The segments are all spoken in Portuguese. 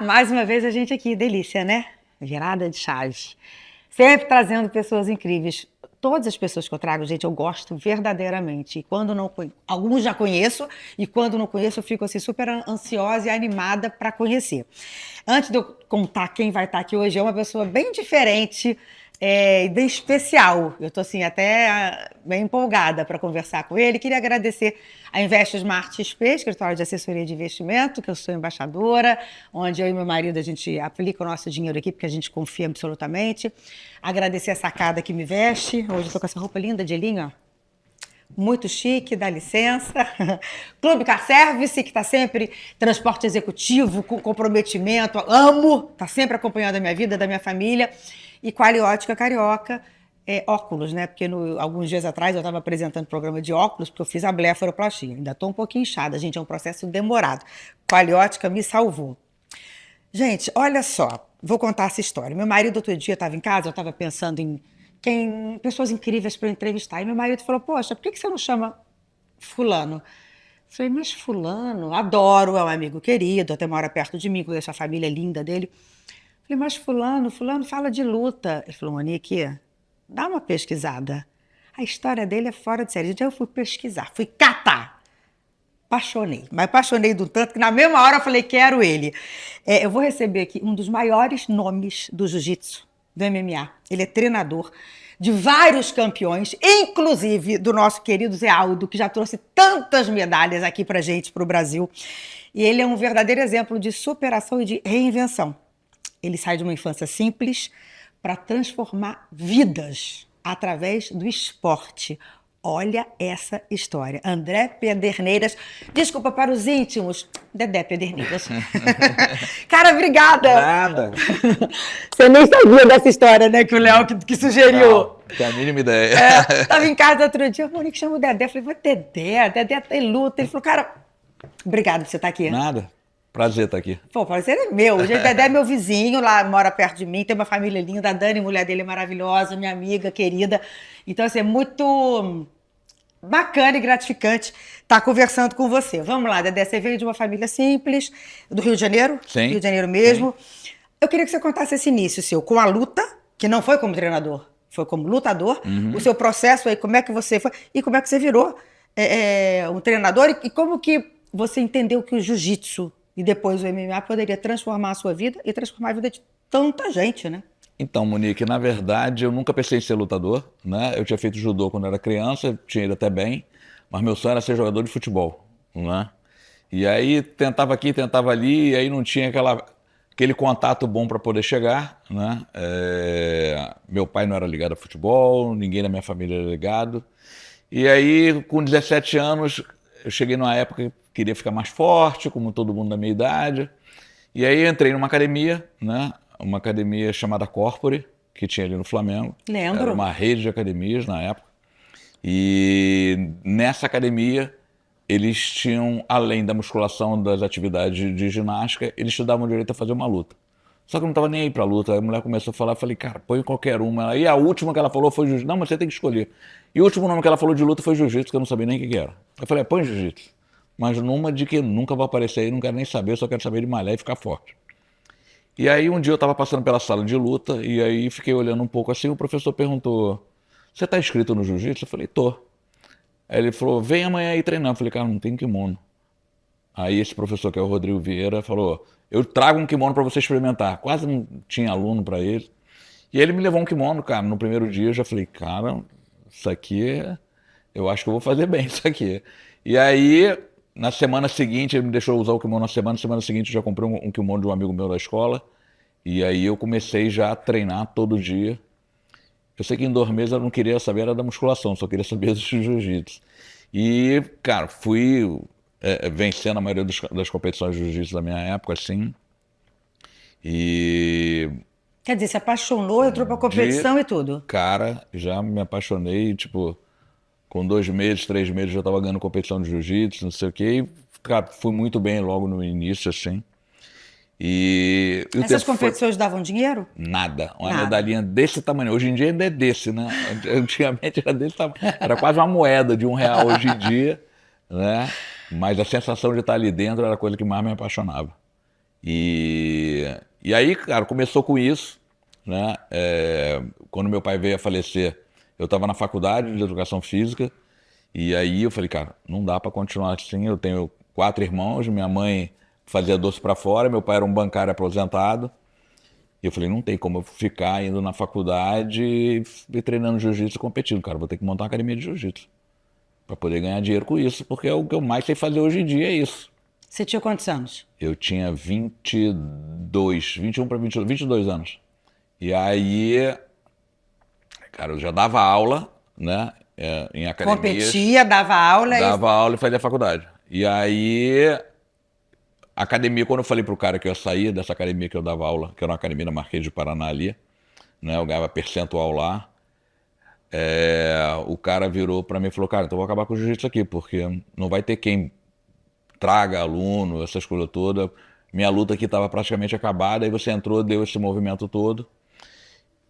mais uma vez a gente aqui, delícia, né? Virada de chaves. Sempre trazendo pessoas incríveis. Todas as pessoas que eu trago, gente, eu gosto verdadeiramente. E quando não alguns já conheço, e quando não conheço, eu fico assim super ansiosa e animada para conhecer. Antes de eu contar quem vai estar aqui hoje, é uma pessoa bem diferente, bem especial. Eu estou assim, até bem empolgada para conversar com ele. Queria agradecer a Invest Smart XP, escritório de assessoria de investimento, que eu sou embaixadora, onde eu e meu marido a gente aplica o nosso dinheiro aqui, porque a gente confia absolutamente. Agradecer a Sacada que me veste. Hoje eu estou com essa roupa linda de linho, ó. Muito chique, dá licença. Clube Car Service, que está sempre transporte executivo, com comprometimento. Amo, está sempre acompanhando a minha vida, da minha família. E Qualiótica Carioca, óculos, né? Porque alguns dias atrás eu estava apresentando programa de óculos, porque eu fiz a blefaroplastia. Ainda estou um pouquinho inchada, gente, é um processo demorado. Qualiótica me salvou. Gente, olha só, vou contar essa história. Meu marido, outro dia, estava em casa, eu estava pensando em pessoas incríveis para entrevistar. E meu marido falou, poxa, por que você não chama fulano? Eu falei, mas fulano, adoro, é um amigo querido, até mora perto de mim, conheço a família linda dele. Eu falei, mas fulano fala de luta. Ele falou, Monique, dá uma pesquisada. A história dele é fora de série. Então eu fui pesquisar, fui catar. Apaixonei, mas apaixonei do tanto que na mesma hora eu falei, quero ele. Eu vou receber aqui um dos maiores nomes do jiu-jitsu, do MMA. Ele é treinador de vários campeões, inclusive do nosso querido Zé Aldo, que já trouxe tantas medalhas aqui pra gente, pro Brasil. E ele é um verdadeiro exemplo de superação e de reinvenção. Ele sai de uma infância simples para transformar vidas através do esporte. Olha essa história. André Pederneiras, desculpa para os íntimos, Dedé Pederneiras. Cara, obrigada. Nada. Você nem sabia dessa história, né, que o Léo que sugeriu. Não, tem a mínima ideia. Tava em casa outro dia, o Monique chama o Dedé. Eu falei, Dedé tem luta. Ele falou, cara, obrigado por você estar aqui. Nada. Prazer estar aqui. Pô, prazer é meu. O Dedé é meu vizinho, lá mora perto de mim, tem uma família linda. A Dani, mulher dele, é maravilhosa, minha amiga, querida. Então, assim, é muito bacana e gratificante estar conversando com você. Vamos lá, Dedé, você veio de uma família simples, do Rio de Janeiro? Sim. Rio de Janeiro mesmo. Sim. Eu queria que você contasse esse início seu, com a luta, que não foi como treinador, foi como lutador. O seu processo aí, como é que você foi, e como é que você virou um treinador, e como que você entendeu que o jiu-jitsu e depois o MMA poderia transformar a sua vida e transformar a vida de tanta gente, né? Então, Monique, na verdade, eu nunca pensei em ser lutador, né? Eu tinha feito judô quando era criança, tinha ido até bem, mas meu sonho era ser jogador de futebol, né? E aí tentava aqui, tentava ali, e aí não tinha aquele contato bom para poder chegar, né? Meu pai não era ligado a futebol, ninguém na minha família era ligado. E aí, com 17 anos, eu cheguei numa época que queria ficar mais forte, como todo mundo da minha idade. E aí entrei numa academia, né? Uma academia chamada Corpore, que tinha ali no Flamengo. Lembro. Era uma rede de academias na época. E nessa academia, eles tinham, além da musculação, das atividades de ginástica, eles te davam direito a fazer uma luta. Só que eu não estava nem aí pra luta. Aí a mulher começou a falar, eu falei, cara, põe qualquer uma. E a última que ela falou foi jiu-jitsu. Não, mas você tem que escolher. E o último nome que ela falou de luta foi jiu-jitsu, que eu não sabia nem o que era. Eu falei, põe jiu-jitsu. Mas numa de que nunca vou aparecer aí, não quero nem saber, só quero saber de malhar e ficar forte. E aí um dia eu estava passando pela sala de luta, e aí fiquei olhando um pouco assim, o professor perguntou, você está inscrito no jiu-jitsu? Eu falei, tô. Aí ele falou, vem amanhã aí treinar. Eu falei, cara, não tem kimono. Aí esse professor, que é o Rodrigo Vieira, falou, eu trago um kimono para você experimentar. Quase não tinha aluno para ele. E ele me levou um kimono, cara, no primeiro dia eu já falei, cara, isso aqui, eu acho que eu vou fazer bem isso aqui. E aí, na semana seguinte, ele me deixou usar o kimono na semana seguinte eu já comprei um kimono de um amigo meu da escola, e aí eu comecei já a treinar todo dia. Eu sei que em 2 meses eu não queria saber era da musculação, só queria saber do jiu-jitsu. E, cara, fui vencendo a maioria das competições de jiu-jitsu da minha época, assim. E... Quer dizer, se apaixonou, entrou pra competição e tudo. Cara, já me apaixonei, tipo, com 2 meses, 3 meses já tava ganhando competição de jiu-jitsu, não sei o quê. E, cara, fui muito bem logo no início, assim. E essas competições davam dinheiro? Nada. Uma medalhinha desse tamanho. Hoje em dia ainda é desse, né? Antigamente era desse tamanho. Era quase uma moeda de R$1 hoje em dia, né? Mas a sensação de estar ali dentro era a coisa que mais me apaixonava. E E aí, cara, começou com isso, né? Quando meu pai veio a falecer, eu estava na faculdade de Educação Física, e aí eu falei, cara, não dá para continuar assim, eu tenho 4 irmãos, minha mãe fazia doce para fora, meu pai era um bancário aposentado, e eu falei, não tem como eu ficar indo na faculdade e treinando jiu-jitsu e competindo, cara, vou ter que montar uma academia de jiu-jitsu para poder ganhar dinheiro com isso, porque é o que eu mais sei fazer hoje em dia, é isso. Você tinha quantos anos? Eu tinha 22, 21 para 22, 22 anos. E aí, cara, eu já dava aula, né, em academias. Competia, dava aula Dava aula e fazia faculdade. E aí, a academia, quando eu falei pro cara que eu ia sair dessa academia que eu dava aula, que era uma academia na Marquês de Paraná ali, né, eu ganhava percentual lá, o cara virou para mim e falou, cara, então eu vou acabar com o jiu-jitsu aqui, porque não vai ter quem traga aluno, essas coisas todas. Minha luta aqui estava praticamente acabada, aí você entrou, deu esse movimento todo.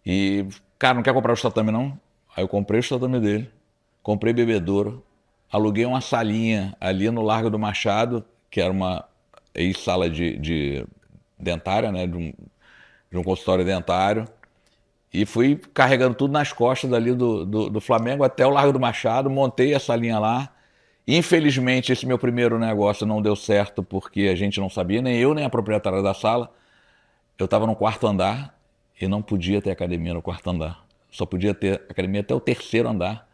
E, cara, não quer comprar o tatame não? Aí eu comprei o tatame dele, comprei bebedouro, aluguei uma salinha ali no Largo do Machado, que era uma ex-sala de dentária, né, de um consultório dentário, e fui carregando tudo nas costas dali do Flamengo até o Largo do Machado, montei a salinha lá. Infelizmente, esse meu primeiro negócio não deu certo porque a gente não sabia, nem eu, nem a proprietária da sala. Eu estava no 4º andar e não podia ter academia no 4º andar. Só podia ter academia até o 3º andar.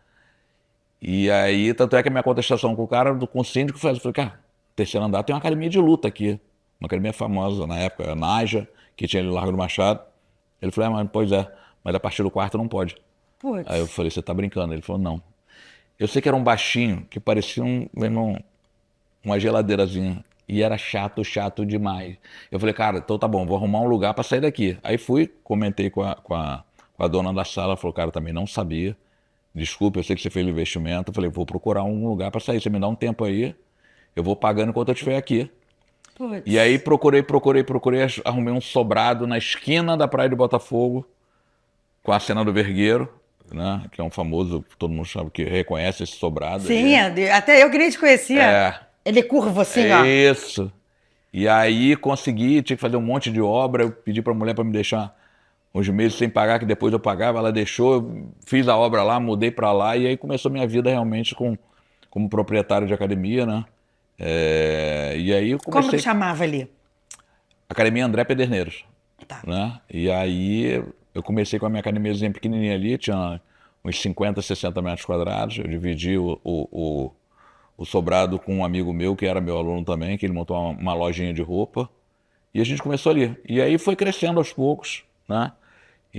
E aí, tanto é que a minha contestação com o cara, com o síndico, foi, eu falei, cara, 3º andar tem uma academia de luta aqui. Uma academia famosa na época, a Naja, que tinha ali no Largo do Machado. Ele falou, mas pois é, mas a partir do 4º não pode. Putz. Aí eu falei, você tá brincando? Ele falou, não. Eu sei que era um baixinho, que parecia uma geladeirazinha. E era chato, chato demais. Eu falei, cara, então tá bom, vou arrumar um lugar para sair daqui. Aí fui, comentei com a dona da sala, ela falou, cara, também não sabia. Desculpa, eu sei que você fez o investimento. Eu falei, vou procurar um lugar para sair. Você me dá um tempo aí, eu vou pagando enquanto eu estiver aqui. Putz. E aí procurei, arrumei um sobrado na esquina da Praia de Botafogo, com a cena do Vergueiro, né? Que é um famoso, todo mundo sabe que reconhece esse sobrado. Sim, até eu que nem te conhecia. Ele é curvo assim, ó. Isso. E aí consegui, tinha que fazer um monte de obra, eu pedi pra mulher para me deixar uns meses sem pagar, que depois eu pagava, ela deixou, eu fiz a obra lá, mudei para lá, e aí começou minha vida realmente como proprietário de academia, né? E aí eu comecei... Como que chamava ali? Academia André Pederneiros. Tá. Né? E aí eu comecei com a minha academiazinha pequenininha ali, tinha uns 50, 60 metros quadrados, eu dividi o sobrado com um amigo meu, que era meu aluno também, que ele montou uma lojinha de roupa, e a gente começou ali. E aí foi crescendo aos poucos, né?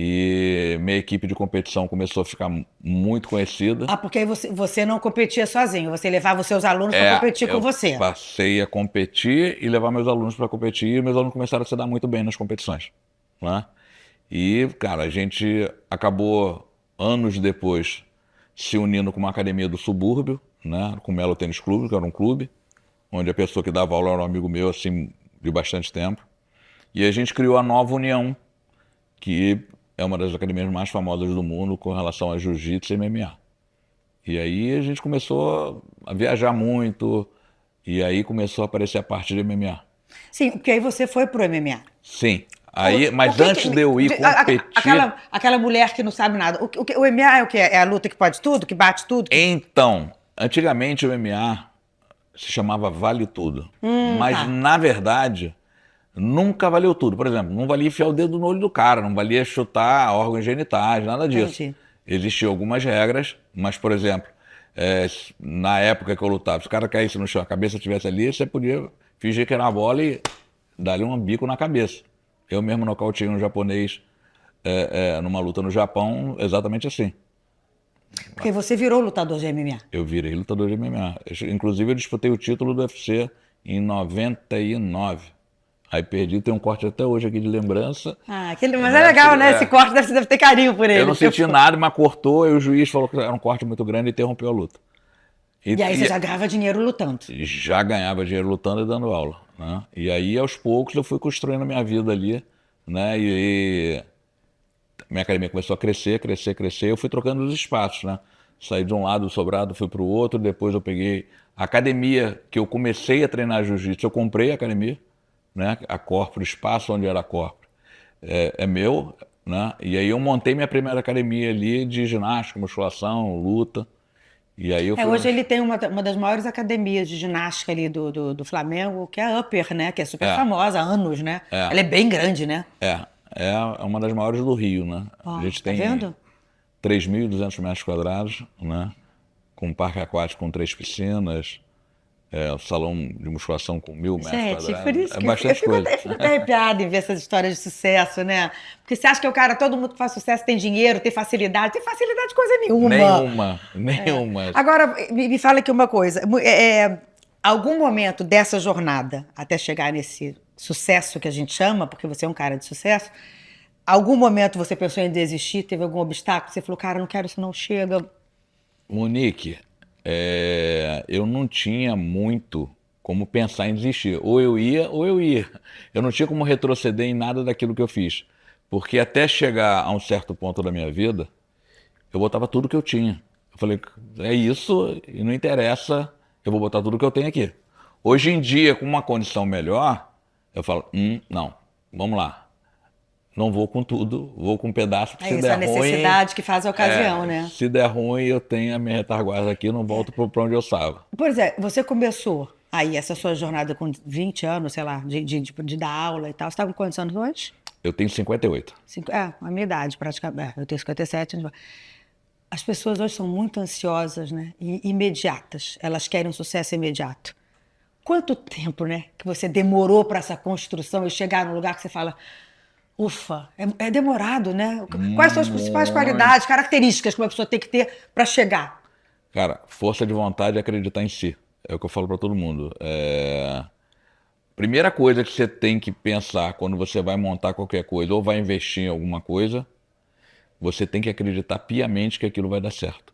E minha equipe de competição começou a ficar muito conhecida. Ah, porque aí você não competia sozinho, você levava os seus alunos para competir com você. Eu passei a competir e levar meus alunos para competir, e meus alunos começaram a se dar muito bem nas competições, né? E, cara, a gente acabou, anos depois, se unindo com uma academia do subúrbio, né? Com o Melo Tênis Clube, que era um clube, onde a pessoa que dava aula era um amigo meu, assim, de bastante tempo. E a gente criou a Nova União, que é uma das academias mais famosas do mundo com relação a jiu-jitsu e MMA. E aí a gente começou a viajar muito, e aí começou a aparecer a parte de MMA. Sim, porque aí você foi pro MMA. Sim. Aí, mas antes de eu ir competir... Aquela mulher que não sabe nada. O MMA é o quê? É a luta que pode tudo? Que bate tudo? Então, antigamente o MMA se chamava Vale Tudo. Mas, na verdade, nunca valeu tudo. Por exemplo, não valia enfiar o dedo no olho do cara, não valia chutar órgãos genitais, nada disso. Entendi. Existiam algumas regras, mas, por exemplo, na época que eu lutava, se o cara caísse no chão, a cabeça estivesse ali, você podia fingir que era uma bola e dar-lhe um bico na cabeça. Eu mesmo nocauteei um japonês numa luta no Japão, exatamente assim. Porque você virou lutador de MMA. Eu virei lutador de MMA. Inclusive, eu disputei o título do UFC em 99. Aí perdi, tem um corte até hoje aqui de lembrança. Mas é legal, né? Esse corte você deve ter carinho por ele. Eu não senti nada, mas cortou, e o juiz falou que era um corte muito grande e interrompeu a luta. E aí você já ganhava dinheiro lutando. Já ganhava dinheiro lutando e dando aula, né? E aí, aos poucos, eu fui construindo a minha vida ali, né? E minha academia começou a crescer, eu fui trocando os espaços, né? Saí de um lado do sobrado, fui para o outro, depois eu peguei a academia que eu comecei a treinar jiu-jitsu, eu comprei a academia, né? A Corpore, o espaço onde era a Corpore, é meu, né? E aí eu montei minha primeira academia ali de ginástica, musculação, luta. E aí eu fui. Hoje ele tem uma das maiores academias de ginástica ali do Flamengo, que é a Upper, né? Que é super É, famosa há anos, né? é, Ela é bem grande, né? é uma das maiores do Rio, né? A Ó, gente tá tem vendo? 3.200 metros quadrados, né? Com um parque aquático com 3 piscinas, o salão de musculação com 1.000 metros Gente, por quadrados. isso É que bastante coisa. eu fico até arrepiada em ver essas histórias de sucesso, né? Porque você acha que o cara, todo mundo que faz sucesso tem dinheiro, tem facilidade coisa nenhuma. Nenhuma, nenhuma. Agora, me fala aqui uma coisa. Algum momento dessa jornada, até chegar nesse sucesso que a gente chama, porque você é um cara de sucesso, algum momento você pensou em desistir? Teve algum obstáculo? Você falou, cara, não quero isso, não chega. Monique, eu não tinha muito como pensar em desistir. Ou eu ia, ou eu ia. Eu não tinha como retroceder em nada daquilo que eu fiz. Porque até chegar a um certo ponto da minha vida, eu botava tudo que eu tinha. Eu falei, é isso e não interessa, eu vou botar tudo que eu tenho aqui. Hoje em dia, com uma condição melhor, eu falo, não, vamos lá. Não vou com tudo, vou com um pedaço, porque É se isso, a der ruim, necessidade que faz a ocasião, né? se der ruim, eu tenho a minha retaguarda aqui, não volto para onde eu estava. Pois é, você começou aí essa sua jornada com 20 anos, sei lá, de dar aula e tal. Você estava com quantos anos antes? Eu tenho 58. A minha idade, praticamente. Eu tenho 57 anos. As pessoas hoje são muito ansiosas, né? E imediatas. Elas querem um sucesso imediato. Quanto tempo, né, que você demorou para essa construção e chegar num lugar que você fala, ufa, é demorado, né? Quais são as principais qualidades, características que uma pessoa tem que ter para chegar? Cara, força de vontade e acreditar em si. É o que eu falo para todo mundo. Primeira coisa que você tem que pensar quando você vai montar qualquer coisa ou vai investir em alguma coisa, você tem que acreditar piamente que aquilo vai dar certo.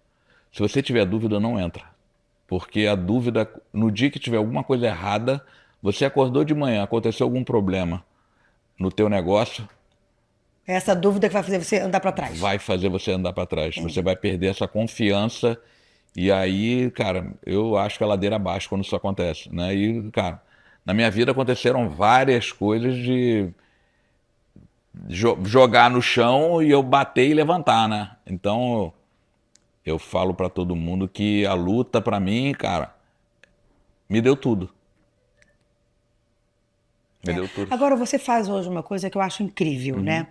Se você tiver dúvida, não entra. Porque a dúvida, no dia que tiver alguma coisa errada, você acordou de manhã, aconteceu algum problema no teu negócio, É essa dúvida que vai fazer você andar para trás. vai fazer você andar para trás. Você vai perder essa confiança e aí, cara, eu acho que a ladeira abaixo quando isso acontece, né? E, cara, na minha vida aconteceram várias coisas de jogar no chão e eu bater e levantar, né? Então, eu falo para todo mundo que a luta para mim, cara, me deu tudo. Me deu tudo. Agora, você faz hoje uma coisa que eu acho incrível, né?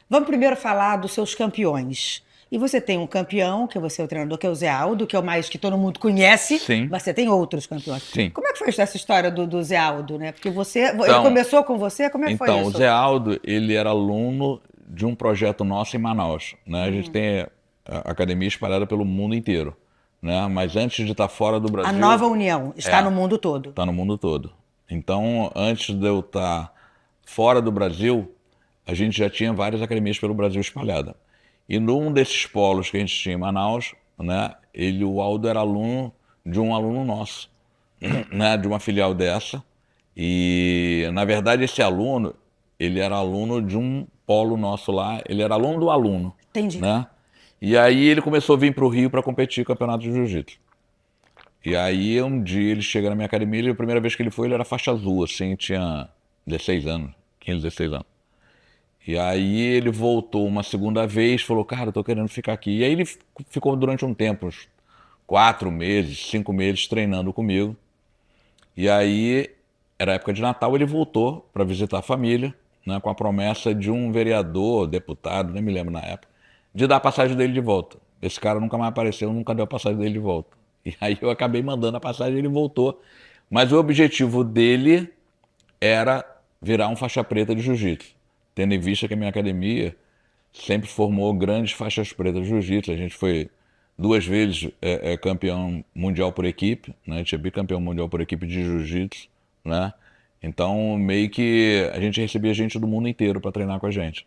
Vamos primeiro falar dos seus campeões. E você tem um campeão, que é você, o treinador, que é o Zé Aldo, que é o mais que todo mundo conhece, Sim. mas você tem outros campeões. Sim. Como é que foi essa história do Zé Aldo, né? Porque ele Então, começou com você, como é que foi Então, o isso? Zé Aldo, ele era aluno de um projeto nosso em Manaus, né? A gente tem a academia espalhada pelo mundo inteiro, né? Mas antes de estar fora do A Brasil... Nova União está no mundo todo. Está no mundo todo. Então, antes de eu estar fora do Brasil, a gente já tinha várias academias pelo Brasil espalhada. E num desses polos que a gente tinha em Manaus, né? O Aldo era aluno de um aluno nosso, né? De uma filial dessa. E, na verdade, esse aluno, ele era aluno de um polo nosso lá, ele era aluno do aluno. Entendi. Né? E aí ele começou a vir para o Rio para competir no campeonato de jiu-jitsu. E aí um dia ele chega na minha academia, e a primeira vez que ele foi, ele era faixa azul, assim, tinha 16 anos, 15, 16 anos. E aí ele voltou uma segunda vez, falou, cara, eu tô querendo ficar aqui. E aí ele ficou durante um tempo, uns 4 meses, 5 meses, treinando comigo. E aí, era época de Natal, ele voltou para visitar a família, né, com a promessa de um vereador, deputado, nem me lembro na época, de dar a passagem dele de volta. Esse cara nunca mais apareceu, nunca deu a passagem dele de volta. E aí eu acabei mandando a passagem e ele voltou. Mas o objetivo dele era virar um faixa preta de jiu-jitsu. Tendo em vista que a minha academia sempre formou grandes faixas pretas de jiu-jitsu. A gente foi 2 vezes campeão mundial por equipe, né? A gente é bicampeão mundial por equipe de jiu-jitsu, né? Então, meio que a gente recebia gente do mundo inteiro para treinar com a gente,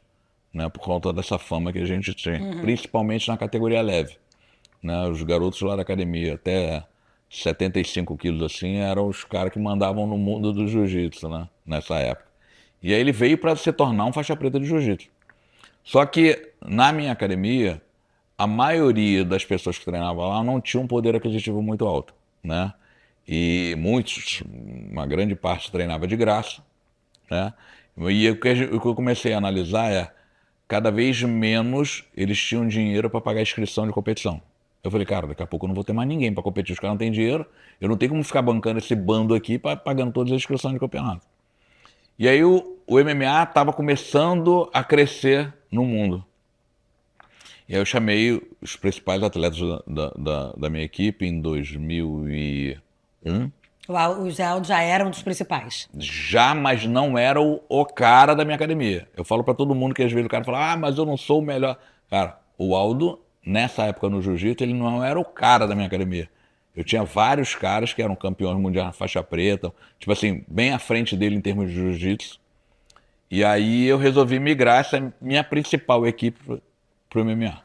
né? Por conta dessa fama que a gente tinha, principalmente na categoria leve, né? Os garotos lá da academia, até 75 quilos assim, eram os caras que mandavam no mundo do jiu-jitsu, né? Nessa época. E aí ele veio para se tornar um faixa preta de jiu-jitsu. Só que na minha academia, a maioria das pessoas que treinavam lá não tinha um poder aquisitivo muito alto, né? E muitos, uma grande parte treinava de graça, né? E o que eu comecei a analisar é, cada vez menos eles tinham dinheiro para pagar a inscrição de competição. Eu falei, cara, daqui a pouco eu não vou ter mais ninguém para competir, os caras não têm dinheiro, eu não tenho como ficar bancando esse bando aqui, pagando todas as inscrições de campeonato. E aí o MMA estava começando a crescer no mundo. E aí eu chamei os principais atletas da minha equipe em 2001. O Zé Aldo já era um dos principais. Já, mas não era o cara da minha academia. Eu falo pra todo mundo que às vezes o cara fala, mas eu não sou o melhor. Cara, o Aldo, nessa época no jiu-jitsu, ele não era o cara da minha academia. Eu tinha vários caras que eram campeões mundiais na faixa preta, tipo assim, bem à frente dele em termos de jiu-jitsu. E aí eu resolvi migrar essa minha principal equipe pro MMA,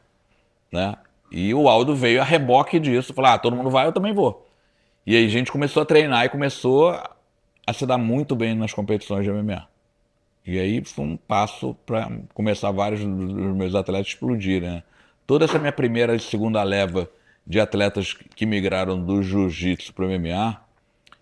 né? E o Aldo veio a reboque disso, falou, todo mundo vai, eu também vou. E aí a gente começou a treinar e começou a se dar muito bem nas competições de MMA. E aí foi um passo para começar vários dos meus atletas explodirem, né? Toda essa minha primeira e segunda leva de atletas que migraram do jiu-jitsu para o MMA,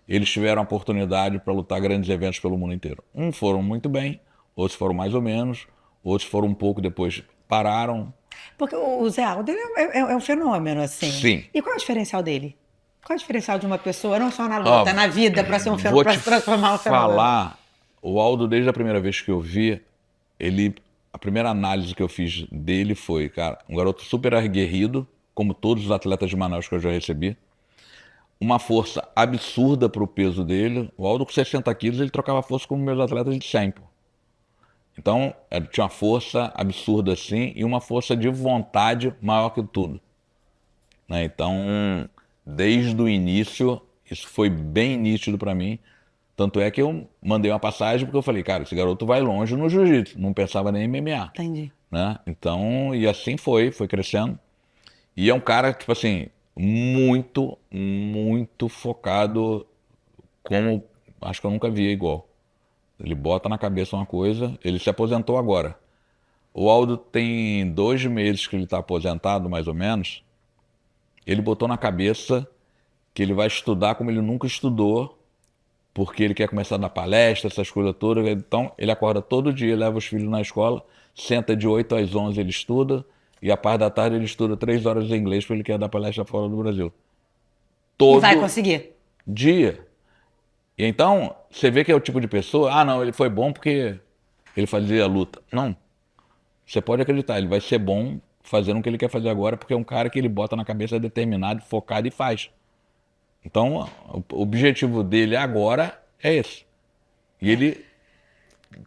eles tiveram a oportunidade para lutar grandes eventos pelo mundo inteiro. Uns foram muito bem, outros foram mais ou menos, outros foram um pouco depois pararam. Porque o Zé Aldo ele é um fenômeno, assim. Sim. E qual é o diferencial dele? Qual é o diferencial de uma pessoa, não só na luta, na vida, para ser um fenômeno, para se transformar um fenômeno? Vou te falar, o Aldo, desde a primeira vez que eu vi, a primeira análise que eu fiz dele foi, cara, um garoto super aguerrido, como todos os atletas de Manaus que eu já recebi, uma força absurda para o peso dele. O Aldo com 60 quilos, ele trocava força com meus atletas de 100, pô. Então, tinha uma força absurda assim e uma força de vontade maior que tudo, né? Então, desde o início, isso foi bem nítido para mim. Tanto é que eu mandei uma passagem porque eu falei, cara, esse garoto vai longe no jiu-jitsu, não pensava nem em MMA. Entendi. Né? Então, e assim foi crescendo. E é um cara, tipo assim, muito, muito focado, como acho que eu nunca vi igual. Ele bota na cabeça uma coisa, ele se aposentou agora. O Aldo tem 2 meses que ele está aposentado, mais ou menos. Ele botou na cabeça que ele vai estudar como ele nunca estudou, porque ele quer começar a dar palestra, essas coisas todas. Então, ele acorda todo dia, leva os filhos na escola, senta de 8 às 11 ele estuda, e a parte da tarde ele estuda 3 horas de inglês, porque ele quer dar palestra fora do Brasil. Todo e vai conseguir. Dia. E então, você vê que é o tipo de pessoa, não, ele foi bom porque ele fazia a luta. Não. Você pode acreditar, ele vai ser bom fazendo o que ele quer fazer agora, porque é um cara que ele bota na cabeça determinado, focado e faz. Então, o objetivo dele agora é esse. E ele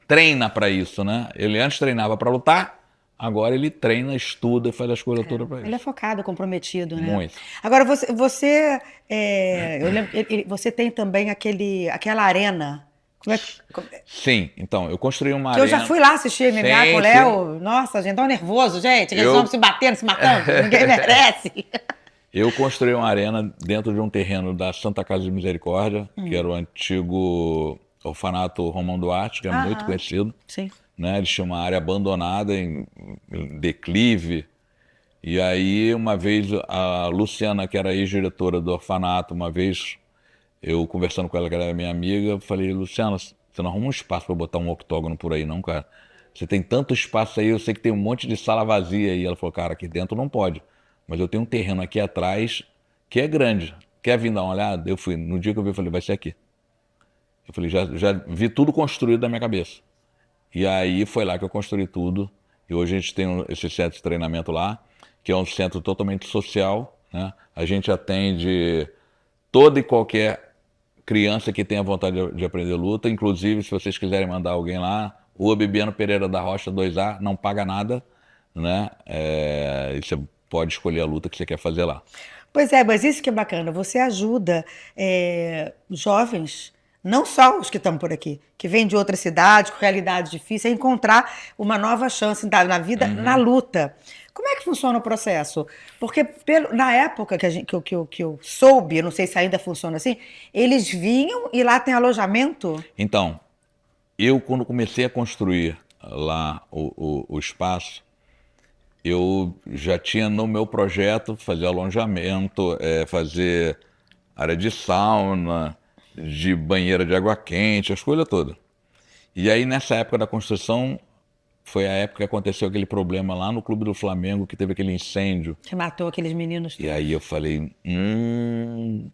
treina para isso, né? Ele antes treinava para lutar, agora ele treina, estuda e faz as coisas todas para isso. Ele é focado, comprometido, né? Muito. Agora, eu lembro, você tem também aquela arena. Sim, então, eu construí uma que arena. Eu já fui lá assistir MMA com o Léo. Nossa, gente, tão nervoso, gente. Eles vão se batendo, se matando. Ninguém merece. Eu construí uma arena dentro de um terreno da Santa Casa de Misericórdia, que era o antigo orfanato Romão Duarte, que é muito conhecido. Sim. Né? Eles tinham uma área abandonada em declive. E aí, uma vez, a Luciana, que era ex-diretora do orfanato, uma vez, eu conversando com ela, que era minha amiga, falei, Luciana, você não arruma um espaço para botar um octógono por aí, não, cara? Você tem tanto espaço aí, eu sei que tem um monte de sala vazia aí. Ela falou, cara, aqui dentro não pode. Mas eu tenho um terreno aqui atrás que é grande. Quer vir dar uma olhada? Eu fui. No dia que eu vi, eu falei, vai ser aqui. Eu falei, já vi tudo construído na minha cabeça. E aí foi lá que eu construí tudo. E hoje a gente tem esse centro de treinamento lá, que é um centro totalmente social, né? A gente atende toda e qualquer criança que tenha vontade de aprender luta. Inclusive, se vocês quiserem mandar alguém lá, Rua Bibiano Pereira da Rocha 2A, não paga nada, né? E você pode escolher a luta que você quer fazer lá. Pois é, mas isso que é bacana. Você ajuda jovens, não só os que estão por aqui, que vêm de outras cidades, com realidades difíceis, a encontrar uma nova chance na vida, na luta. Como é que funciona o processo? Porque na época que eu soube, não sei se ainda funciona assim, eles vinham e lá tem alojamento? Então, eu quando comecei a construir lá o espaço, eu já tinha no meu projeto fazer alojamento, fazer área de sauna, de banheira de água quente, as coisas todas. E aí, nessa época da construção, foi a época que aconteceu aquele problema lá no Clube do Flamengo, que teve aquele incêndio. Que matou aqueles meninos E todos. aí eu falei,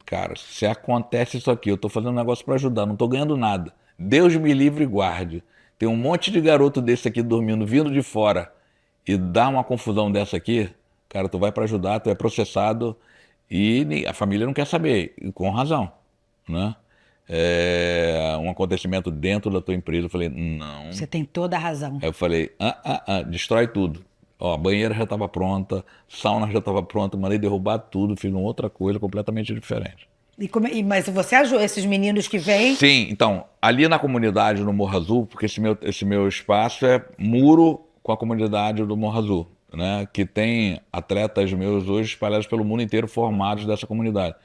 cara, se acontece isso aqui, eu tô fazendo um negócio para ajudar, não tô ganhando nada. Deus me livre e guarde. Tem um monte de garoto desse aqui dormindo, vindo de fora, e dá uma confusão dessa aqui, cara, tu vai para ajudar, tu é processado, e a família não quer saber, e com razão, né? Um acontecimento dentro da tua empresa, eu falei, não. Você tem toda a razão. Aí eu falei, destrói tudo. Ó, a banheira já estava pronta, sauna já estava pronta, mandei derrubar tudo, fiz uma outra coisa completamente diferente. Mas você ajuda esses meninos que vêm? Sim, então, ali na comunidade, no Morro Azul, porque esse meu espaço é muro com a comunidade do Morro Azul, né? Que tem atletas meus hoje espalhados pelo mundo inteiro, formados dessa comunidade.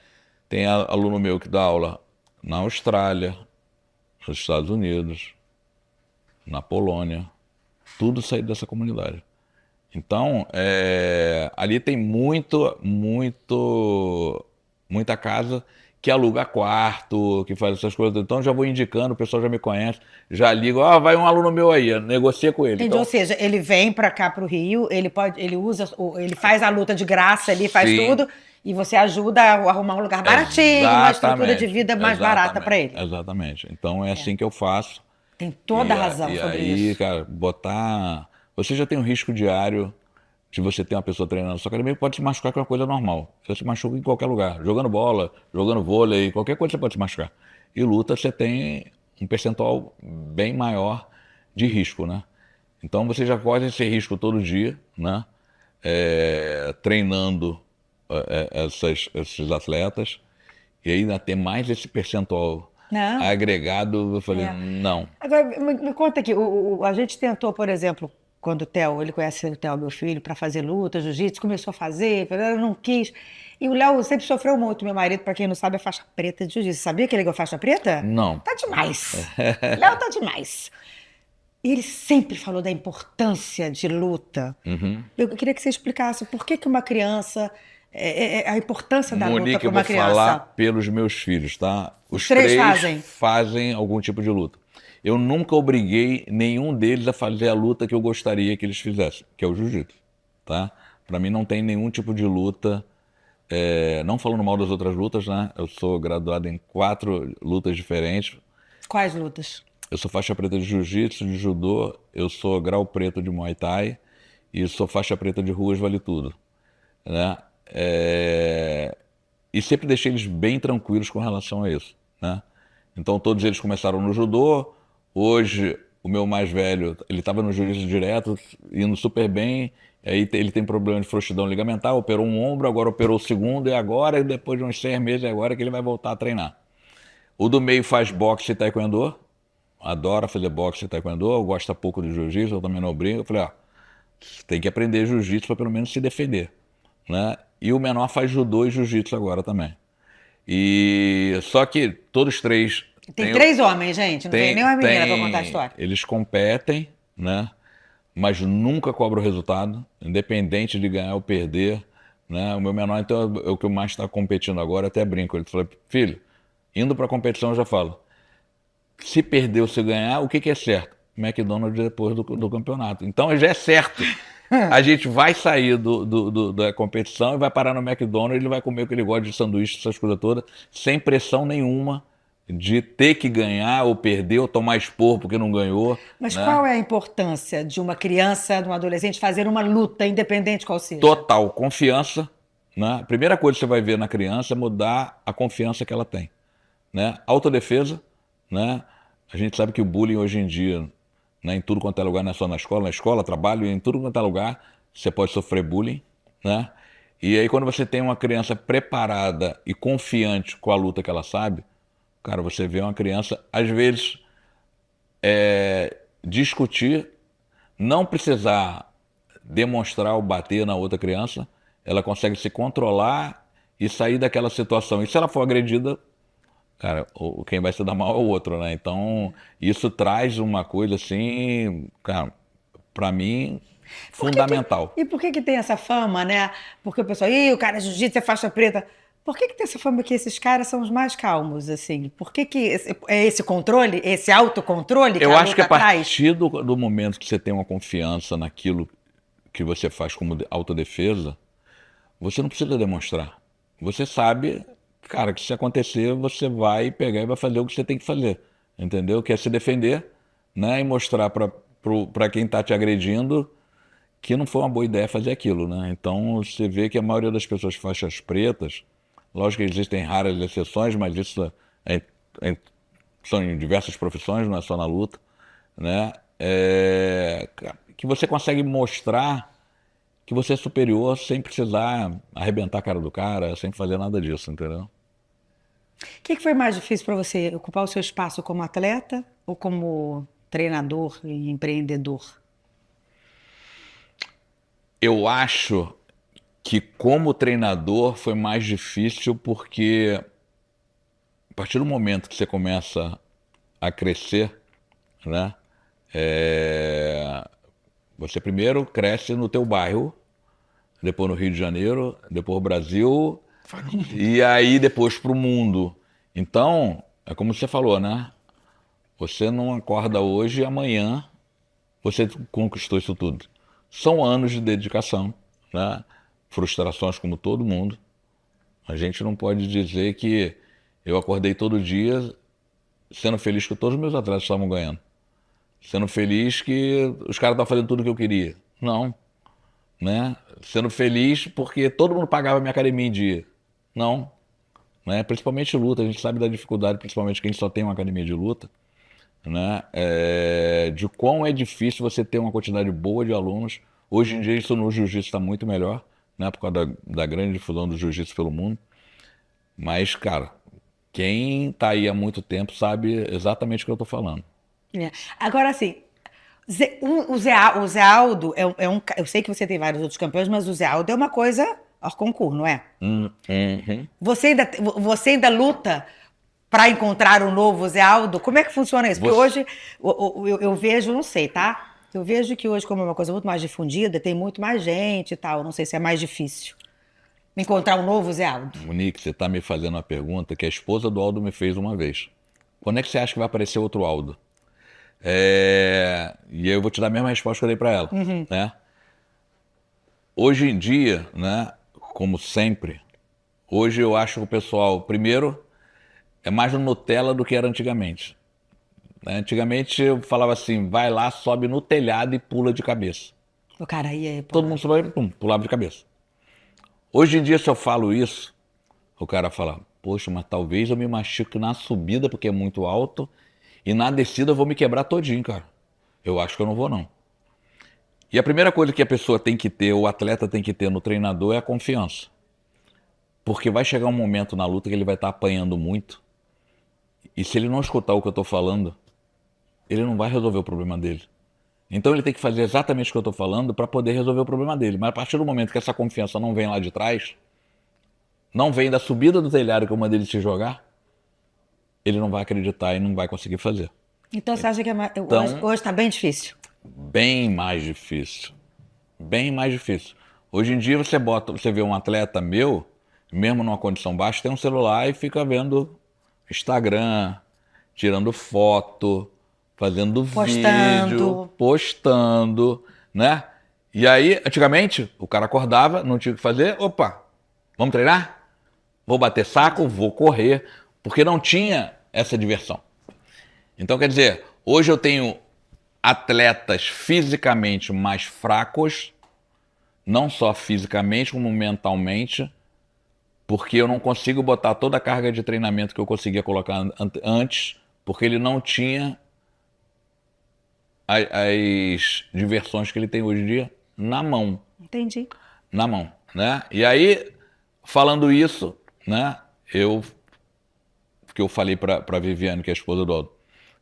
Tem aluno meu que dá aula na Austrália, nos Estados Unidos, na Polônia, tudo saído dessa comunidade. Então, ali tem muita casa que aluga quarto, que faz essas coisas. Então, já vou indicando, o pessoal já me conhece, já ligo, vai um aluno meu aí, negocia com ele. Entendi, Então, ou seja, ele vem para cá para o Rio, ele faz a luta de graça ali, faz sim, tudo, e você ajuda a arrumar um lugar baratinho, uma estrutura de vida mais barata para ele. Exatamente. Então, é assim que eu faço. Tem toda a razão E sobre aí, isso. cara, você já tem um risco diário de você ter uma pessoa treinando na sua academia, pode se machucar, que é uma coisa normal. Você se machuca em qualquer lugar. Jogando bola, jogando vôlei, qualquer coisa você pode se machucar. E luta, você tem um percentual bem maior de risco, né? Então você já corre esse risco todo dia, né? Treinando esses atletas. E ainda ter mais esse percentual Não. agregado, eu falei, não. Agora, me conta aqui, a gente tentou, por exemplo, quando o Theo, ele conhece o Theo, meu filho, para fazer luta, jiu-jitsu, começou a fazer, eu não quis. E o Léo sempre sofreu muito, meu marido, para quem não sabe, é faixa preta de jiu-jitsu. Sabia que ele é faixa preta? Não. Tá demais. Léo tá demais. E ele sempre falou da importância de luta. Eu queria que você explicasse por que uma criança, a importância da luta Monique, para eu uma vou falar criança. pelos meus filhos, tá? Os três três fazem? algum tipo de luta. Eu nunca obriguei nenhum deles a fazer a luta que eu gostaria que eles fizessem, que é o jiu-jitsu, tá? Para mim não tem nenhum tipo de luta, não falando mal das outras lutas, né? Eu sou graduado em 4 lutas diferentes. Quais lutas? Eu sou faixa preta de jiu-jitsu, de judô, eu sou grau preto de muay thai e sou faixa preta de ruas, vale tudo, né? E sempre deixei eles bem tranquilos com relação a isso, né? Então todos eles começaram no judô. Hoje o meu mais velho, ele estava no jiu-jitsu direto, indo super bem. Aí ele tem problema de frouxidão ligamentar, operou um ombro, agora operou o segundo, e agora, depois de uns 6 meses, é agora que ele vai voltar a treinar. O do meio faz boxe e taekwondo, adora fazer boxe e taekwondo, gosta pouco de jiu-jitsu, eu também não brinco. Eu falei, tem que aprender jiu-jitsu para pelo menos se defender, né? E o menor faz judô e jiu-jitsu agora também. E só que todos três Tem 3 homens, gente, não tem nenhuma menina para contar a história. eles competem, né? Mas nunca cobram o resultado, independente de ganhar ou perder, né? O meu menor, então, é o que mais está competindo agora, até brinco. Ele falou, filho, indo para a competição eu já falo, se perder ou se ganhar, o que é certo? McDonald's depois do campeonato. Então já é certo. A gente vai sair da competição e vai parar no McDonald's, ele vai comer o que ele gosta de sanduíche, essas coisas todas, sem pressão nenhuma de ter que ganhar ou perder ou tomar esporro porque não ganhou. Mas né? qual é a importância de uma criança, de um adolescente fazer uma luta, independente qual seja? Total confiança. Né? A primeira coisa que você vai ver na criança é mudar a confiança que ela tem. Né? Autodefesa. Né? A gente sabe que o bullying hoje em dia, né, em tudo quanto é lugar, não é só na escola, trabalho, em tudo quanto é lugar, você pode sofrer bullying. Né? E aí quando você tem uma criança preparada e confiante com a luta que ela sabe, cara, você vê uma criança, às vezes, discutir, não precisar demonstrar ou bater na outra criança, ela consegue se controlar e sair daquela situação. E se ela for agredida, cara, quem vai se dar mal é o outro, né? Então, isso traz uma coisa assim, cara, pra mim, fundamental. E por que tem essa fama, né? Porque o pessoal, o cara é jiu-jitsu, é faixa preta. Por que tem essa fama que esses caras são os mais calmos, assim? Por que é esse controle, esse autocontrole que Eu a acho que luta a traz? partir do momento que você tem uma confiança naquilo que você faz como autodefesa, você não precisa demonstrar. Você sabe, cara, que se acontecer, você vai pegar e vai fazer o que você tem que fazer. Entendeu? Que é se defender, né? E mostrar para quem está te agredindo que não foi uma boa ideia fazer aquilo, né? Então você vê que a maioria das pessoas faixas pretas, lógico que existem raras exceções, mas isso é- são em diversas profissões, não é só na luta, né? Que você consegue mostrar que você é superior sem precisar arrebentar a cara do cara, sem fazer nada disso, entendeu? O que foi mais difícil para você, ocupar o seu espaço como atleta ou como treinador e empreendedor? Eu acho que como treinador foi mais difícil porque a partir do momento que você começa a crescer, né? Você primeiro cresce no teu bairro, depois no Rio de Janeiro, depois no Brasil e aí depois para o mundo. Então, é como você falou, né? Você não acorda hoje e amanhã você conquistou isso tudo. São anos de dedicação, né? Frustrações como todo mundo. A gente não pode dizer que eu acordei todo dia sendo feliz que todos os meus atletas estavam ganhando. Sendo feliz que os caras estavam fazendo tudo o que eu queria. Não, né? Sendo feliz porque todo mundo pagava minha academia em dia. Não, né? Principalmente luta, a gente sabe da dificuldade, principalmente quem só tem uma academia de luta, né? De quão é difícil você ter uma quantidade boa de alunos. Hoje em dia isso no jiu-jitsu está muito melhor, né? Por causa da grande difusão do jiu-jitsu pelo mundo. Mas, cara, quem tá aí há muito tempo sabe exatamente o que eu tô falando. É. Agora, assim, o Zé Aldo eu sei que você tem vários outros campeões, mas o Zé Aldo é uma coisa hors concurso, não é? Uhum. Você ainda luta para encontrar um novo Zé Aldo? Como é que funciona isso? Porque Você, hoje eu vejo, não sei, tá? Eu vejo que hoje, como é uma coisa muito mais difundida, tem muito mais gente e tal. Não sei se é mais difícil encontrar um novo Zé Aldo. Monique, você está me fazendo uma pergunta que a esposa do Aldo me fez uma vez. Quando é que você acha que vai aparecer outro Aldo? E aí eu vou te dar a mesma resposta que eu dei para ela, né? Hoje em dia, né, como sempre, hoje eu acho que o pessoal, primeiro, é mais no Nutella do que era antigamente, né? Antigamente eu falava assim, vai lá, sobe no telhado e pula de cabeça. O cara aí é Todo mundo sobe, pum, pulava de cabeça. Hoje em dia, se eu falo isso, o cara fala, poxa, mas talvez eu me machuque na subida porque é muito alto e na descida eu vou me quebrar todinho, cara. Eu acho que eu não vou, não. E a primeira coisa que a pessoa tem que ter, o atleta tem que ter no treinador é a confiança. Porque vai chegar um momento na luta que ele vai estar apanhando muito e se ele não escutar o que eu estou falando, ele não vai resolver o problema dele. Então ele tem que fazer exatamente o que eu estou falando para poder resolver o problema dele. Mas a partir do momento que essa confiança não vem lá de trás, não vem da subida do telhado que eu mandei ele se jogar, ele não vai acreditar e não vai conseguir fazer. Então você acha que Então, hoje está bem difícil? bem mais difícil. Bem mais difícil. Hoje em dia você vê um atleta meu, mesmo numa condição baixa, tem um celular e fica vendo Instagram, tirando foto, fazendo vídeo, Postando. postando, né? E aí, antigamente, o cara acordava, não tinha o que fazer, opa, vamos treinar? Vou bater saco, vou correr, porque não tinha essa diversão. Então, quer dizer, hoje eu tenho atletas fisicamente mais fracos, não só fisicamente, como mentalmente, porque eu não consigo botar toda a carga de treinamento que eu conseguia colocar antes, porque ele não tinha as diversões que ele tem hoje em dia na mão. Entendi. Na mão, né? E aí, falando isso, né, que eu falei para Viviane, que é a esposa do Aldo,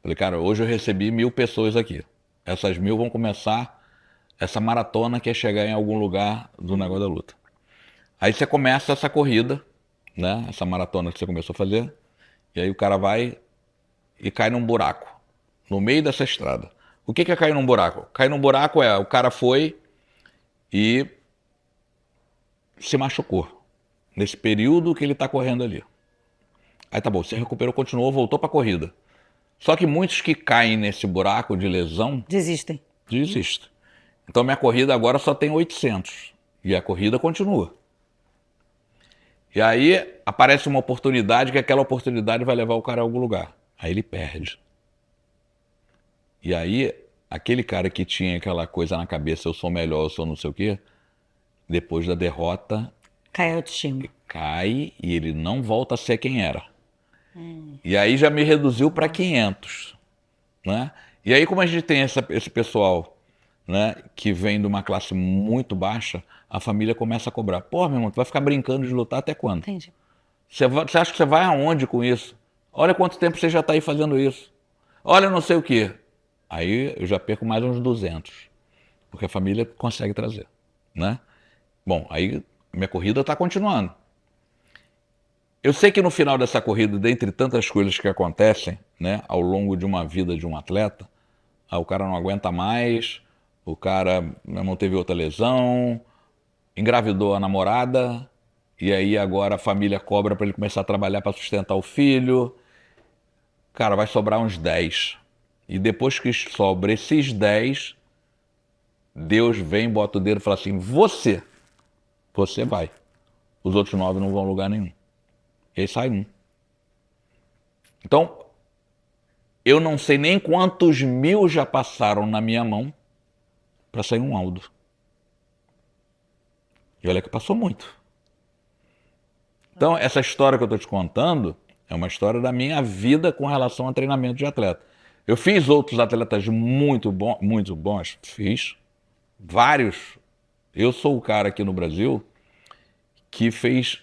falei, cara, hoje eu recebi 1.000 pessoas aqui. Essas 1.000 vão começar essa maratona que é chegar em algum lugar do negócio da luta. Aí você começa essa corrida, né? Essa maratona que você começou a fazer, e aí o cara vai e cai num buraco, no meio dessa estrada. O que é cair num buraco? Cair num buraco o cara foi e se machucou. nesse período que ele está correndo ali. Aí tá bom, você recuperou, continuou, voltou para a corrida. Só que muitos que caem nesse buraco de lesão Desistem. desistem. Então minha corrida agora só tem 800 e a corrida continua. E aí aparece uma oportunidade que aquela oportunidade vai levar o cara a algum lugar. Aí ele perde. E aí aquele cara que tinha aquela coisa na cabeça, eu sou melhor, eu sou não sei o quê, depois da derrota Cai a autoestima. cai e ele não volta a ser quem era. E aí já me reduziu para 500, né? E aí como a gente tem esse pessoal, né, que vem de uma classe muito baixa, a família começa a cobrar. Pô, meu irmão, tu vai ficar brincando de lutar até quando? Entendi. Você acha que você vai aonde com isso? Olha quanto tempo você já está aí fazendo isso. Olha não sei o quê. Aí eu já perco mais uns 200, porque a família consegue trazer, né? Bom, aí minha corrida está continuando. Eu sei que no final dessa corrida, dentre tantas coisas que acontecem, né, ao longo de uma vida de um atleta, o cara não aguenta mais, o cara, meu irmão, teve outra lesão, engravidou a namorada, e aí agora a família cobra para ele começar a trabalhar para sustentar o filho. Cara, vai sobrar uns 10. E depois que sobra esses 10, Deus vem, bota o dedo e fala assim, você vai. Os outros 9 não vão a lugar nenhum. E aí sai um. Então, eu não sei nem quantos mil já passaram na minha mão para sair um Aldo. E olha que passou muito. Então, essa história que eu estou te contando é uma história da minha vida com relação a treinamento de atleta. Eu fiz outros atletas muito bons, fiz vários. Eu sou o cara aqui no Brasil que fez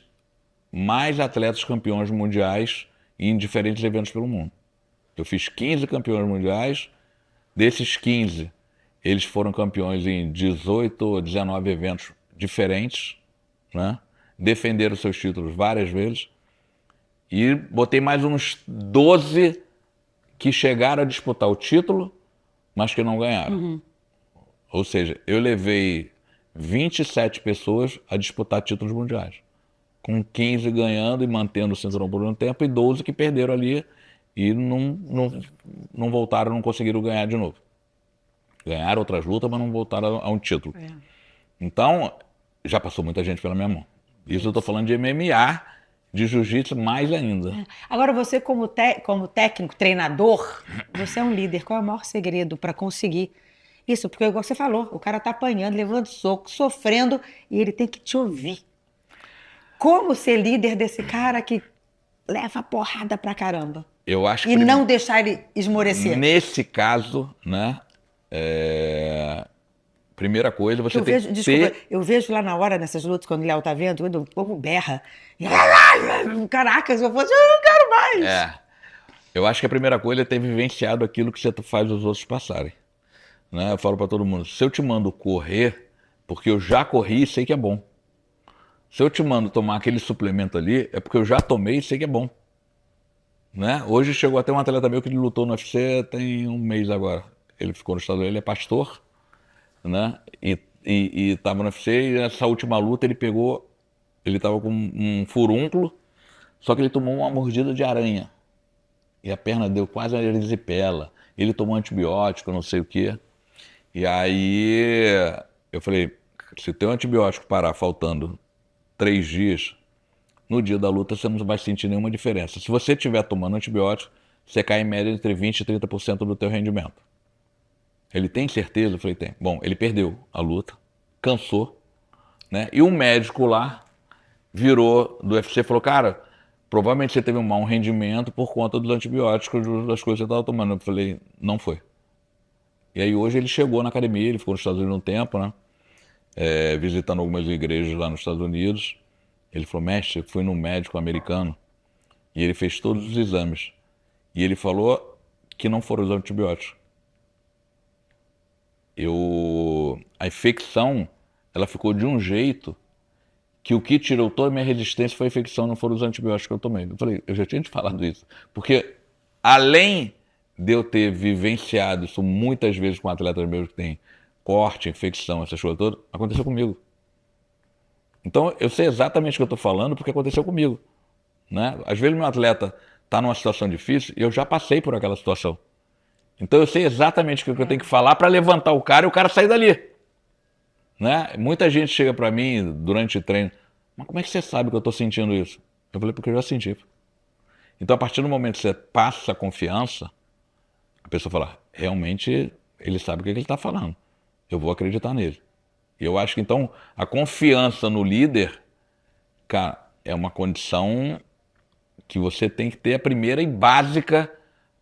mais atletas campeões mundiais em diferentes eventos pelo mundo. Eu fiz 15 campeões mundiais, desses 15, eles foram campeões em 18 ou 19 eventos diferentes, né? Defenderam seus títulos várias vezes, e botei mais uns 12 que chegaram a disputar o título, mas que não ganharam. Ou seja, eu levei 27 pessoas a disputar títulos mundiais, com 15 ganhando e mantendo o cinturão por um tempo, e 12 que perderam ali e não voltaram, não conseguiram ganhar de novo. Ganharam outras lutas, mas não voltaram a um título. Então, já passou muita gente pela minha mão. Isso eu estou falando de MMA, de jiu-jitsu mais ainda. Agora, você como técnico, treinador, você é um líder. Qual é o maior segredo para conseguir isso? Porque, igual você falou, o cara tá apanhando, levando soco, sofrendo, e ele tem que te ouvir. Como ser líder desse cara que leva porrada pra caramba? Eu acho que E não deixar ele esmorecer. nesse caso, né? Primeira coisa, você tem que ter... Eu vejo lá na hora, nessas lutas, quando o Léo tá vendo, o povo berra. Caraca, se eu fosse, eu não quero mais. Eu acho que a primeira coisa é ter vivenciado aquilo que você faz os outros passarem. Né? Eu falo para todo mundo, se eu te mando correr, porque eu já corri e sei que é bom. Se eu te mando tomar aquele suplemento ali, é porque eu já tomei e sei que é bom. Né? Hoje chegou até um atleta meu que ele lutou no UFC tem um mês agora. Ele ficou no Estados Unidos, ele é pastor, né? E estava no UFC, e nessa última luta ele estava com um furúnculo, só que ele tomou uma mordida de aranha. E a perna deu quase uma erisipela. Ele tomou antibiótico, não sei o quê. E aí eu falei, se o teu antibiótico parar faltando 3 dias, no dia da luta você não vai sentir nenhuma diferença. Se você estiver tomando antibiótico, você cai em média entre 20% e 30% do teu rendimento. Ele tem certeza? Eu falei, tem. Bom, ele perdeu a luta, cansou, né? E um médico lá virou do UFC e falou, cara, provavelmente você teve um mau rendimento por conta dos antibióticos, das coisas que você estava tomando. Eu falei, não foi. E aí hoje ele chegou na academia, ele ficou nos Estados Unidos um tempo, né? Visitando algumas igrejas lá nos Estados Unidos. Ele falou, mestre, eu fui num médico americano e ele fez todos os exames. E ele falou que não foram os antibióticos. A infecção, ela ficou de um jeito que o que tirou toda a minha resistência foi a infecção, não foram os antibióticos que eu tomei. Eu falei, eu já tinha te falado isso. Porque além de eu ter vivenciado isso muitas vezes com atletas meus que têm corte, infecção, essas coisas todas, aconteceu comigo. Então, eu sei exatamente o que eu estou falando porque aconteceu comigo, né? Às vezes, meu atleta está numa situação difícil e eu já passei por aquela situação. Então, eu sei exatamente o que eu tenho que falar para levantar o cara e o cara sair dali, né? Muita gente chega para mim durante o treino, mas como é que você sabe que eu estou sentindo isso? Eu falei, porque eu já senti. Então, a partir do momento que você passa a confiança, a pessoa fala, realmente ele sabe o que ele está falando. Eu vou acreditar nele. E eu acho que, então, a confiança no líder, cara, é uma condição que você tem que ter a primeira e básica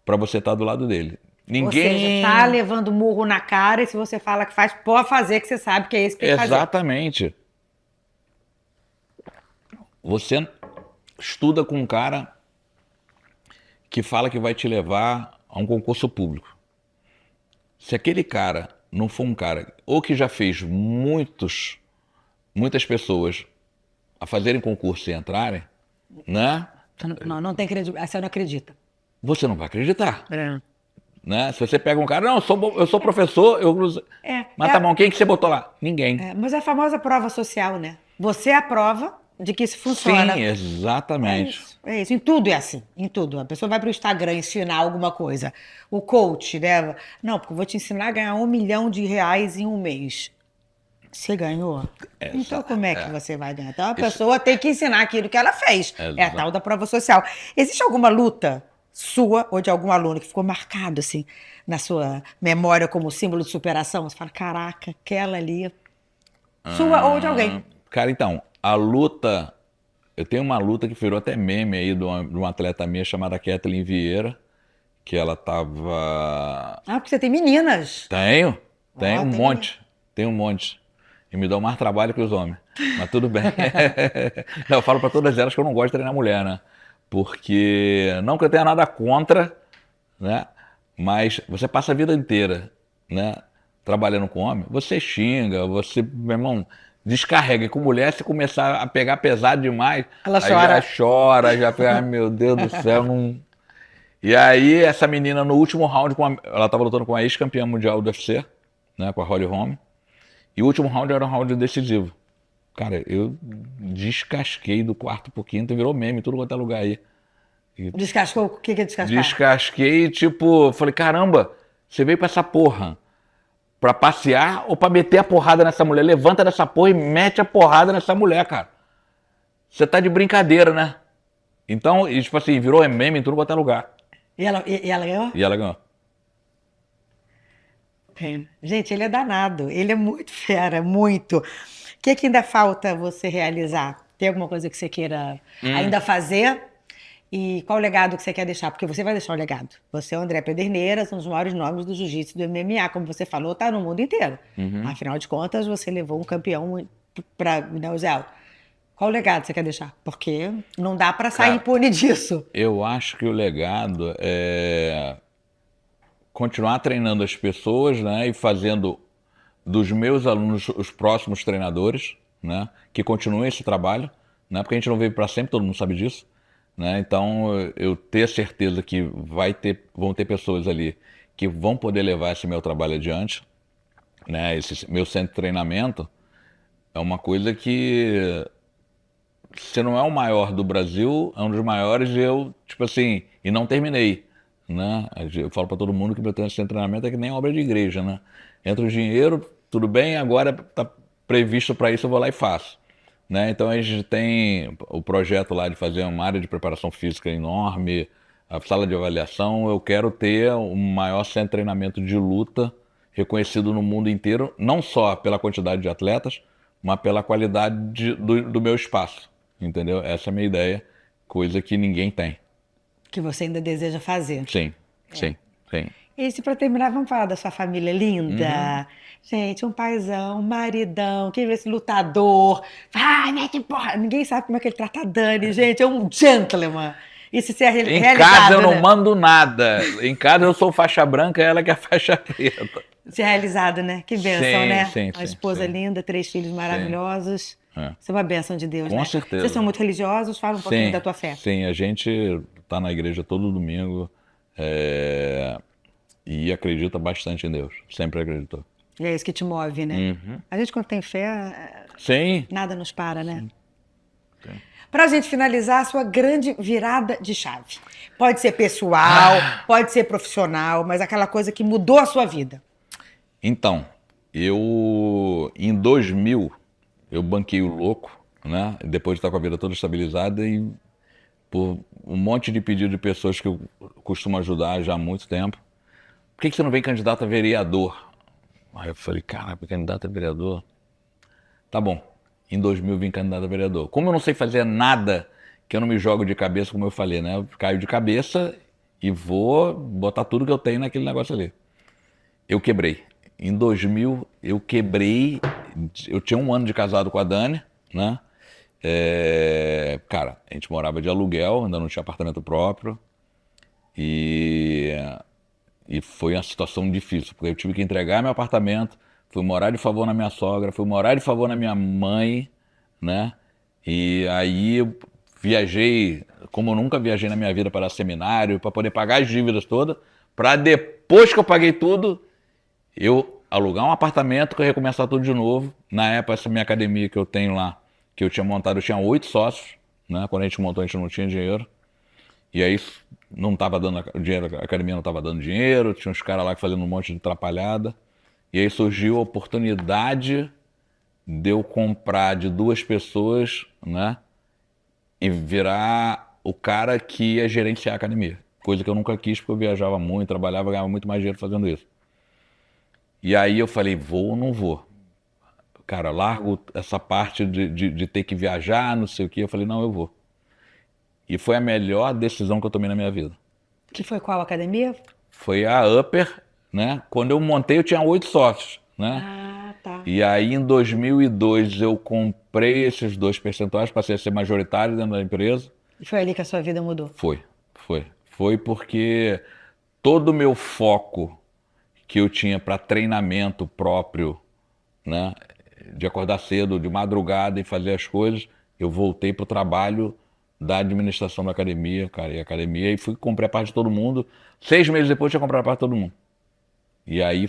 para você estar do lado dele. Ou seja, tá levando murro na cara e se você fala que faz, pode fazer, que você sabe que é isso que tem que fazer. Exatamente. Você estuda com um cara que fala que vai te levar a um concurso público. Se aquele cara não for um cara, ou que já fez muitas pessoas a fazerem concurso e entrarem, né? Não tem credibilidade, você não acredita. Você não vai acreditar. É. Né? Se você pega um cara, não, eu sou professor, mas tá bom, quem que você botou lá? Ninguém. Mas é a famosa prova social, né? Você é a prova de que isso funciona. Sim, exatamente. É isso. Em tudo é assim. Em tudo. A pessoa vai para o Instagram ensinar alguma coisa. O coach, né? Não, porque eu vou te ensinar a ganhar R$1 milhão em um mês. Você ganhou? Então como é que você vai ganhar? Então a pessoa tem que ensinar aquilo que ela fez. É a tal da prova social. Existe alguma luta sua ou de algum aluno que ficou marcado assim na sua memória como símbolo de superação? Você fala, caraca, aquela ali, sua ou de alguém. Cara, então, a luta, eu tenho uma luta que virou até meme aí de uma atleta minha chamada Kathleen Vieira, que ela tava... Porque você tem meninas. Tenho um monte, tenho um monte. E me dão mais trabalho que os homens, mas tudo bem. Não, eu falo para todas elas que eu não gosto de treinar mulher, né? Porque, não que eu tenha nada contra, né? Mas você passa a vida inteira, né? Trabalhando com homem, você xinga, você, meu irmão, descarrega. E com mulher, se começar a pegar pesado demais, ela aí chora. já chora, já fica, ai meu Deus do céu, não... E aí, essa menina no último round, ela estava lutando com a ex-campeã mundial do UFC, né? Com a Holly Holm. E o último round era um round decisivo. Cara, eu descasquei do quarto pro quinto e virou meme, tudo quanto é lugar aí. Descascou? O que é descascar? Descasquei, tipo, falei, caramba, você veio pra essa porra pra passear ou pra meter a porrada nessa mulher? Levanta dessa porra e mete a porrada nessa mulher, cara. Você tá de brincadeira, né? Então, tipo assim, virou meme em tudo quanto é lugar. E ela ganhou? E ela ganhou. Gente, ele é danado, ele é muito fera, muito. O que ainda falta você realizar? Tem alguma coisa que você queira ainda fazer? E qual o legado que você quer deixar? Porque você vai deixar um legado. Você é o André Pederneiras, um dos maiores nomes do jiu-jitsu do MMA, como você falou, tá no mundo inteiro. Afinal de contas, você levou um campeão para o Museu. Qual o legado que você quer deixar? Porque não dá para sair impune disso. Eu acho que o legado é continuar treinando as pessoas, né, e fazendo dos meus alunos os próximos treinadores, né, que continuem esse trabalho, né, porque a gente não vive para sempre, todo mundo sabe disso, né, então eu ter certeza que vão ter pessoas ali que vão poder levar esse meu trabalho adiante, né, esse meu centro de treinamento é uma coisa que, se não é o maior do Brasil, é um dos maiores e eu, tipo assim, e não terminei. Né? Eu falo para todo mundo que meu centro de treinamento é que nem obra de igreja, né? Entra o dinheiro, tudo bem, agora está previsto para isso, eu vou lá e faço. Né? Então a gente tem o projeto lá de fazer uma área de preparação física enorme, a sala de avaliação. Eu quero ter o maior centro de treinamento de luta reconhecido no mundo inteiro, não só pela quantidade de atletas, mas pela qualidade do meu espaço, entendeu? Essa é a minha ideia, coisa que ninguém tem. Que você ainda deseja fazer. Sim. E se para terminar, vamos falar da sua família linda? Gente, um paizão, um maridão, quem vê esse lutador, vai, mete porra. Ninguém sabe como é que ele trata a Dani, gente, é um gentleman. Isso se é realizado, em casa eu não mando nada. Em casa eu sou faixa branca, ela que é faixa preta. Isso é realizado, né? Que bênção, né? Sim, uma esposa linda, 3 filhos maravilhosos. Isso é uma bênção de Deus, né? Com certeza. Vocês são muito religiosos? Fala um pouquinho da tua fé. Sim, a gente tá na igreja todo domingo e acredita bastante em Deus. Sempre acreditou. E é isso que te move, né? A gente, quando tem fé, Sim. Nada nos para, né? Sim. Pra gente finalizar, a sua grande virada de chave. Pode ser pessoal, pode ser profissional, mas aquela coisa que mudou a sua vida. Então, em 2000, eu banquei o louco, né? Depois de estar com a vida toda estabilizada e por um monte de pedido de pessoas que eu costumo ajudar já há muito tempo. Por que você não vem candidato a vereador? Aí eu falei, caraca, candidato a vereador? Tá bom. Em 2000 eu vim candidato a vereador. Como eu não sei fazer nada, que eu não me jogo de cabeça, como eu falei, né? Eu caio de cabeça e vou botar tudo que eu tenho naquele negócio ali. Eu quebrei. Em 2000 eu quebrei. Eu tinha 1 ano de casado com a Dani, né? Cara, a gente morava de aluguel, ainda não tinha apartamento próprio. E foi uma situação difícil, porque eu tive que entregar meu apartamento, fui morar de favor na minha sogra, fui morar de favor na minha mãe, né? E aí eu viajei, como eu nunca viajei na minha vida, para seminário, para poder pagar as dívidas todas, para depois que eu paguei tudo, eu alugar um apartamento, que eu ia recomeçar tudo de novo. Na época, essa minha academia que eu tenho lá, que eu tinha montado, eu tinha 8 sócios, né? Quando a gente montou, a gente não tinha dinheiro. E aí não estava dando dinheiro, a academia não estava dando dinheiro, tinha uns caras lá fazendo um monte de atrapalhada. E aí surgiu a oportunidade de eu comprar de 2 pessoas, né? E virar o cara que ia gerenciar a academia. Coisa que eu nunca quis, porque eu viajava muito, trabalhava, ganhava muito mais dinheiro fazendo isso. E aí eu falei, vou ou não vou? Cara, largo essa parte de ter que viajar, não sei o quê. Eu falei, não, eu vou. E foi a melhor decisão que eu tomei na minha vida. Que foi qual academia? Foi a Upper, né? Quando eu montei, eu tinha 8 sócios, né? Ah, tá. E aí, em 2002, eu comprei esses 2 percentuais, passei a ser majoritário dentro da empresa. E foi ali que a sua vida mudou? Foi porque todo o meu foco que eu tinha para treinamento próprio, né? De acordar cedo, de madrugada e fazer as coisas, eu voltei para o trabalho da administração da academia, cara, e fui comprar a parte de todo mundo. 6 meses depois, eu tinha comprado a parte de todo mundo. E aí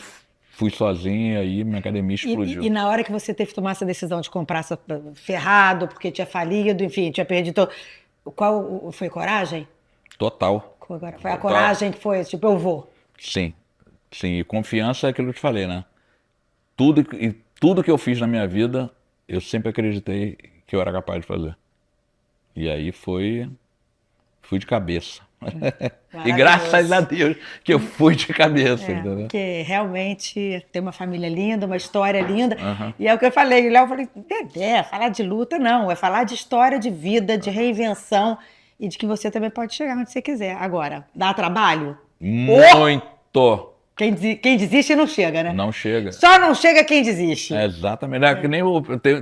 fui sozinho, aí minha academia explodiu. E na hora que você teve que tomar essa decisão de comprar ferrado, porque tinha falido, enfim, tinha perdido... Qual foi coragem? Total. Foi a coragem que foi, tipo, eu vou. Sim, sim. E confiança é aquilo que eu te falei, né? Tudo que eu fiz na minha vida, eu sempre acreditei que eu era capaz de fazer. E aí fui de cabeça. E graças a Deus que eu fui de cabeça. Entendeu? Porque realmente tem uma família linda, uma história linda. Uhum. E é o que eu falei, Léo, eu falei, Dedé, falar de luta não, é falar de história de vida, de reinvenção e de que você também pode chegar onde você quiser. Agora, dá trabalho? Muito! Quem desiste não chega, né? Não chega. Só não chega quem desiste. Exatamente. Que nem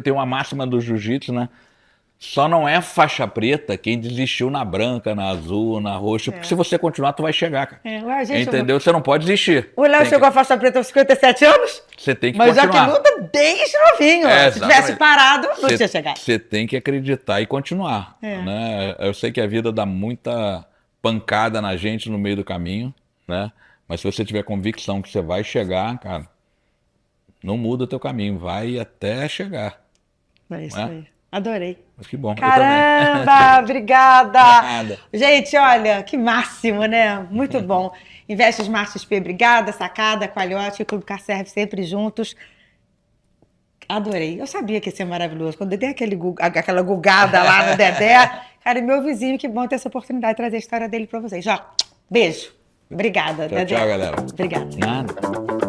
tem uma máxima do jiu-jitsu, né? Só não é faixa preta quem desistiu na branca, na azul, na roxa. Porque se você continuar, tu vai chegar, cara. Entendeu? Você não pode desistir. O Léo chegou à faixa preta aos 57 anos? Você tem que continuar. Mas já que luta desde novinho. Se tivesse parado, não tinha chegado. Você tem que acreditar e continuar. Né? Eu sei que a vida dá muita pancada na gente no meio do caminho, né? Mas se você tiver convicção que você vai chegar, cara, não muda o teu caminho. Vai até chegar. É isso aí. Adorei. Mas que bom. Caramba, obrigada. Nada. Gente, olha, que máximo, né? Muito bom. Investe Smart XP, obrigada. Sacada, Qualiote e Clube Car Serve sempre juntos. Adorei. Eu sabia que ia ser maravilhoso. Quando eu dei aquela gugada lá no Dedé, cara, meu vizinho, que bom ter essa oportunidade de trazer a história dele para vocês. Já, beijo. Obrigada, tchau, Dedé. Tchau, galera. Obrigada. Nada.